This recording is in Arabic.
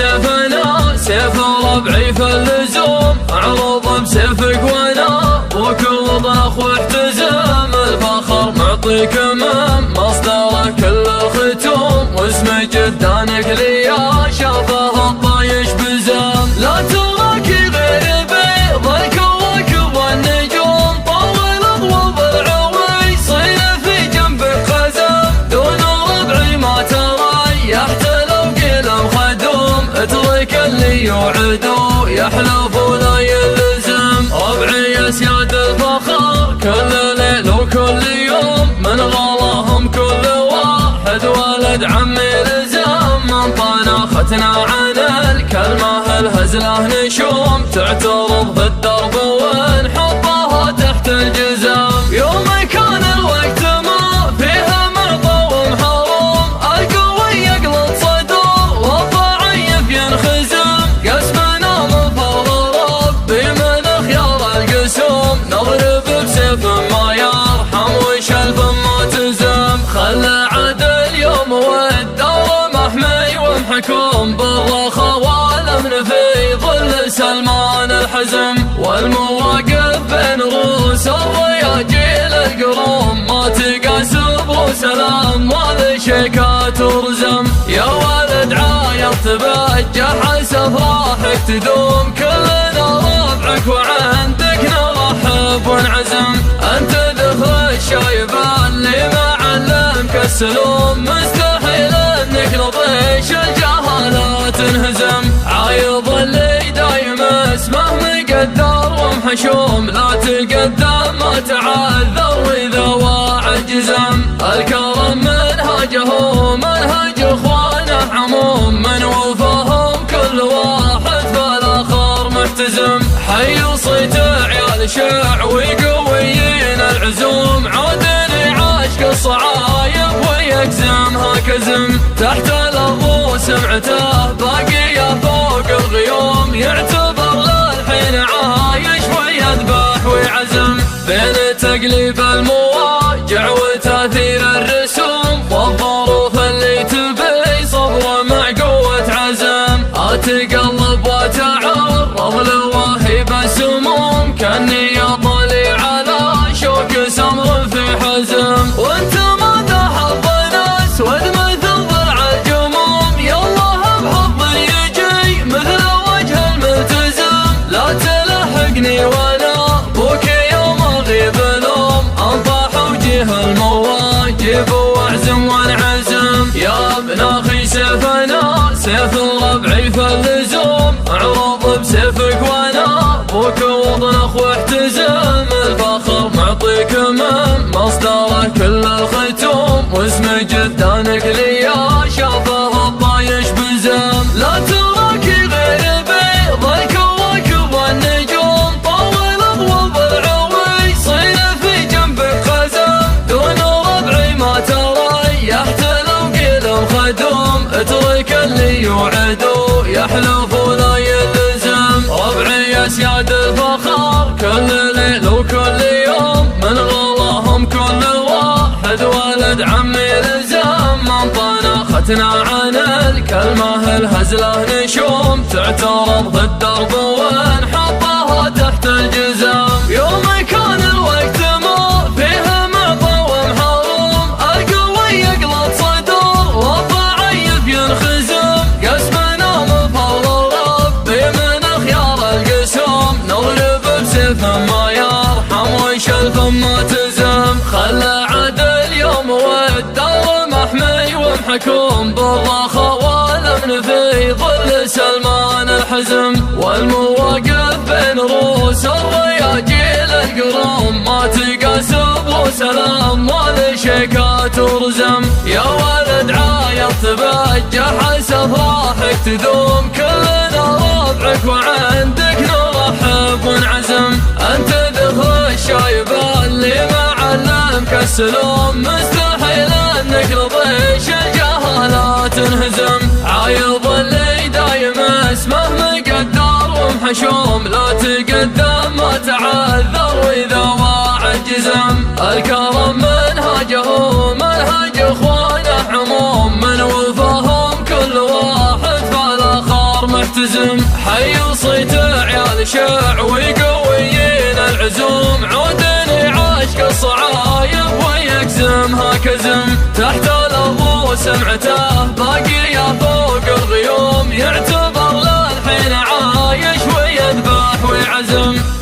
سيفنا سيف ربعي في اللزوم، اعرض بسيفك وانا وكل ضخ واحتزم، الفخر معطيك من مصدره كل الختوم، واسم جدانك لي شافه الطايش بزم، لا تراك غير بيض الكواكب والنجوم، طول اضوى بالعوي صير في جنبك خزم، دون ربعي ما تريحت لو قلم خدوم، اترك اللي يوعدو يحلف ولا يلزم، ربعي يا سياد الفخر كل ليل وكل يوم، من غلاهم كل واحد ولد عمي لزم، من طناختنا عن الكلمة الهزله نشوم، تعترض في الدرب ونحطها تحت الجزم، يوم كان الوقت ما فيه معطى ومحروم، القوي يقلط صدور والضعيف ينخزم، قسمنا من فضل ربي من خيار القسوم، نضرب بسيف ما يرحم وشلف ما تزم، خلى عدل يوم والدور محمي ومحكوم، بالرخا والامن في ظل سلمان الحزم، والمواقف بين رؤوس الرياجيل القروم، ما تقاس بسلام ولا شيكات ورزم، يا ولد عاير تبجح سفراحك تدوم، كلنا ربعك وعندك نرحب ونعزم، انت ذخر الشايب اللي ما علمك السلوم، مستحيل انك نطيش الجهالة تنهزم، عايض اللي دايم اسمه مقدر ومحشوم، لا تقدم ما تعذر واذا واعد جزم، الكرم منهجه منهج اخوانه عموم، من وفاهم كل واحد فالاخر محتزم، حي صيت عيال شع وقويين العزوم، عودني عاشق الصعايب ويكزمها كزم، تحت الارض سمعته باقيه فوق الغيوم، يعتبر للحين عايش ويذبح ويعزم، بين تقليب المواجع وتاثير الرسوم، والظروف اللي تبي صبر مع قوة عزم، اتقلب واتعرض لواهب السموم، كاني اطلي على شوك سمر في حزم، وانت ماذا حظ اسود مثل ضلع الجموم، يالله بحظ يجي مثل وجه الملتزم، لا تلحقني وانا بوك يوم اغيب لوم، انطاح وجه المواجب واعزم وانعزم، يا ابن اخي سيفنا سيف الربعي في اللزوم، اعرض بسيفك وانا بوك وضنخ واحتزم، الفخر معطيك من مصدره كل الختوم، واسم جدانك لي شافه الطايش بزم، لا تراك غير بيض الكواكب والنجوم، طول اضوى بالعوي صير في جنبك خزم، دون ربعي ما تريحت لو قلم خدوم، اترك اللي يوعدو يحلف ولا يلزم، ربعي يا سياد الفخر كل ليل وكل يوم، من غلاهم كل واحد ولد عمي لزم، من طناختنا عن الكلمة الهزله نشوم، تعترض في الدرب ونحطها تحت الجزم، يوم كان الوقت ما فيه معطى ومحروم، القوي يقلط صدور والضعيف ينخزم، قسمنا من فضل ربي من خيار القسوم، نضرب بسيف ما يرحم وشلف ما تزم، خلى عدل يوم والدور محمي ومحكوم، بالرخا والامن في ظل سلمان الحزم، والمواقف بين رؤوس الرياجيل القروم، ما تقاس بسلام ولا شيكات ورزم، يا ولد عاير تبجح سفراحك تدوم، كلنا ربعك وعندك نرحب ونعزم، انت ذخر الشايب اللي ما علمك السلوم، مستحيل انك رضيش الجهالة تنهزم، عايض اللي دايم اسمه مقدر ومحشوم، لا تقدم ما تعذر واذا واعد جزم، الكرم منهجه منهج اخوانه عموم، من وفاهم كل واحد فالاخر واحتزم. حي صيت عيال شاع ويقويين العزوم، عود عاشق الصعايب ويكزمها كزم. تحت الأرض سمعته باقية فوق الغيوم، يعتبر للحين عايش ويذبح ويعزم.